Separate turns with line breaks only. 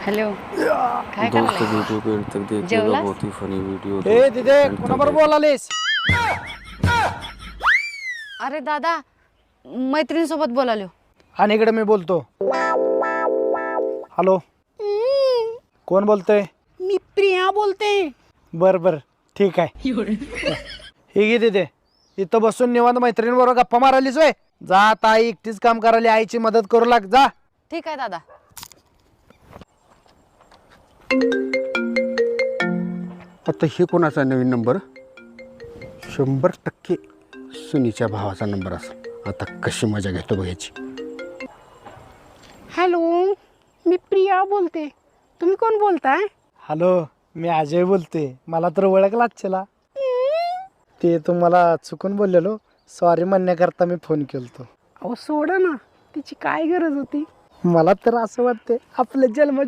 Hello काय
दोस्त
करायला
वीडियो पे एंड तक देखिएगा
जेवलास?
बहुत ही फनी वीडियो
ए तिथे कोणाबरोबर बोलालीस?
अरे दादा मैत्रिणीसोबत बोलालो.
आणि इकडे मी बोलतो. हॅलो, कोण बोलतोय?
मी प्रिया बोलते.
बर बर ठीक आहे. हे घे तिथे इथं बसून निवांत मैत्रिणीबरोबर गप्पा मारालीस होय. जा आता आई एकटीच काम करायली, आईची मदत करू लाग जा.
ठीक आहे दादा.
आता हे कोणाचा नवीन नंबर? 100% सुनीच्या भावाचा नंबर असेल. आता कशी मजा घेतो बघ याची.
हॅलो, मी प्रिया बोलते. तुम्ही कोण बोलताय?
हॅलो, मी अजय बोलते. मला तर ओळखलाच चला. ते तुम्हाला चुकून बोललेलो, सॉरी म्हणण्याकरता मी फोन केलतो.
अहो सोडा ना, तिची काय गरज होती?
मला तर असं वाटते आपले जन्मज